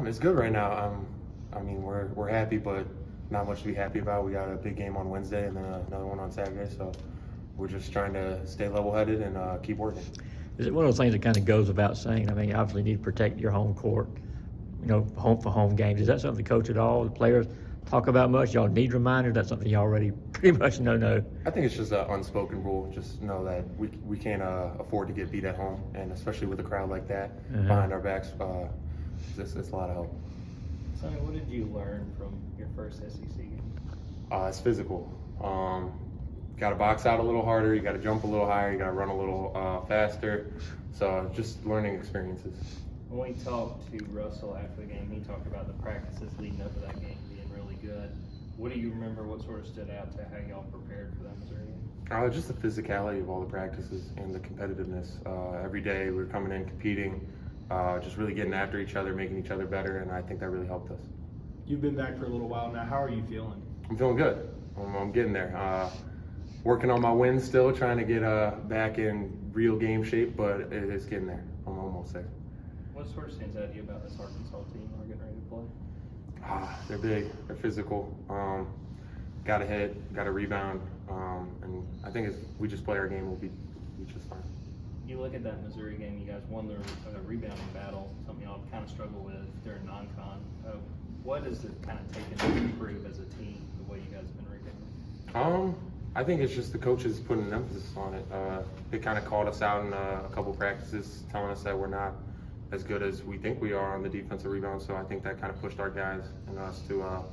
It's good right now. I mean, we're happy, but not much to be happy about. We got a big game on Wednesday and then another one on Saturday, so we're just trying to stay level-headed and keep working. Is it one of those things that kind of goes without saying? I mean, obviously you need to protect your home court, home for home games. Is that something the coach at all, the players talk about much? Y'all need reminders? That's something you already pretty much know. I think it's just an unspoken rule. Just know that we can't afford to get beat at home, and especially with a crowd like that behind our backs, it's a lot of help. Sonny, what did you learn from your first SEC game? It's physical. Got to box out a little harder. You got to jump a little higher. You got to run a little faster. So just learning experiences. When we talked to Russell after the game, he talked about the practices leading up to that game being really good. What do you remember? What sort of stood out to how y'all prepared for that Missouri game? Just the physicality of all the practices and the competitiveness. Every day we're coming in competing, just really getting after each other, making each other better, and I think that really helped us. You've been back for a little while now. How are you feeling? I'm feeling good. I'm getting there. Working on my wins still, trying to get back in real game shape, but it's getting there. I'm almost there. What sort of stands out to you about this Arkansas team we're getting ready to play? They're big. They're physical. Got to hit. Got to rebound. And I think if we just play our game, we'll be just fine. You look at that Missouri game. You guys won the rebounding battle, something y'all kind of struggle with during non-con. What is it kind of taken to improve as a team, the way you guys have been rebounding? I think it's just the coaches putting an emphasis on it. They kind of called us out in a couple practices, telling us that we're not as good as we think we are on the defensive rebound. So I think that kind of pushed our guys and us to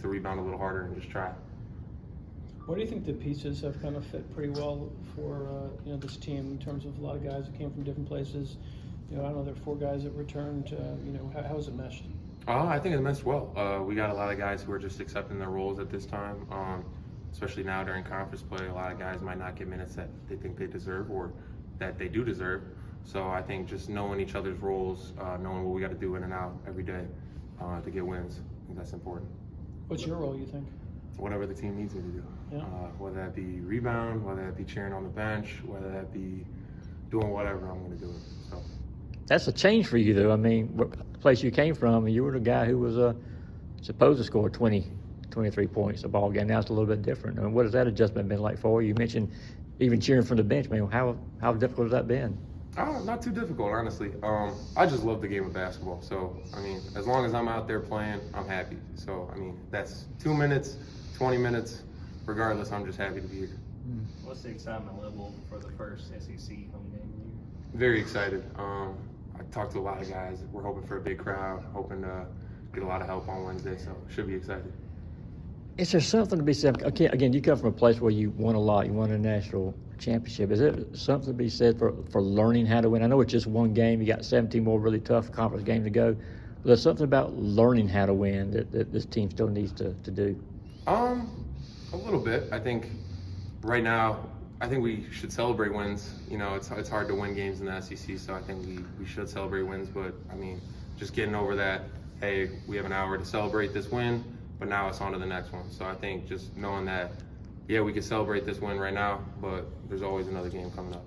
rebound a little harder and just try. What do you think the pieces have kind of fit pretty well for this team in terms of a lot of guys that came from different places? I don't know, there are 4 guys that returned. How has it meshed? I think it meshed well. We got a lot of guys who are just accepting their roles at this time. Especially now during conference play, a lot of guys might not get minutes that they think they deserve or that they do deserve. So I think just knowing each other's roles, knowing what we got to do in and out every day to get wins, I think that's important. What's your role, you think? Whatever the team needs me to do. Yeah. Whether that be rebound, whether that be cheering on the bench, whether that be doing whatever, I'm going to do it. So. That's a change for you, though. I mean, the place you came from, you were the guy who was supposed to score 23 points a ball game. Now it's a little bit different. I mean, what has that adjustment been like for you? You mentioned even cheering from the bench. Man, how difficult has that been? Not too difficult, honestly. I just love the game of basketball. So, I mean, as long as I'm out there playing, I'm happy. So, I mean, that's 2 minutes, 20 minutes, regardless, I'm just happy to be here. What's the excitement level for the first SEC home game of the year? Very excited. I talked to a lot of guys. We're hoping for a big crowd, hoping to get a lot of help on Wednesday, so should be excited. Is there something to be said? Again, you come from a place where you won a lot. You won a national championship. Is there something to be said for learning how to win? I know it's just one game. You got 17 more really tough conference games to go. But there's something about learning how to win that this team still needs to do. A little bit. I think right now, I think we should celebrate wins. It's hard to win games in the SEC, so I think we should celebrate wins. But, I mean, just getting over that, hey, we have an hour to celebrate this win, but now it's on to the next one. So I think just knowing that, yeah, we can celebrate this win right now, but there's always another game coming up.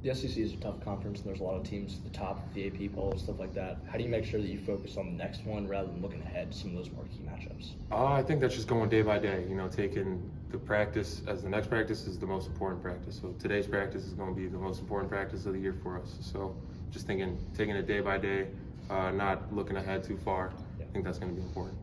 The SEC is a tough conference, and there's a lot of teams at the top of the AP poll and stuff like that. How do you make sure that you focus on the next one rather than looking ahead to some of those marquee matchups? I think that's just going day by day. Taking the practice as the next practice is the most important practice. So today's practice is going to be the most important practice of the year for us. So just taking it day by day, not looking ahead too far. I think that's going to be important.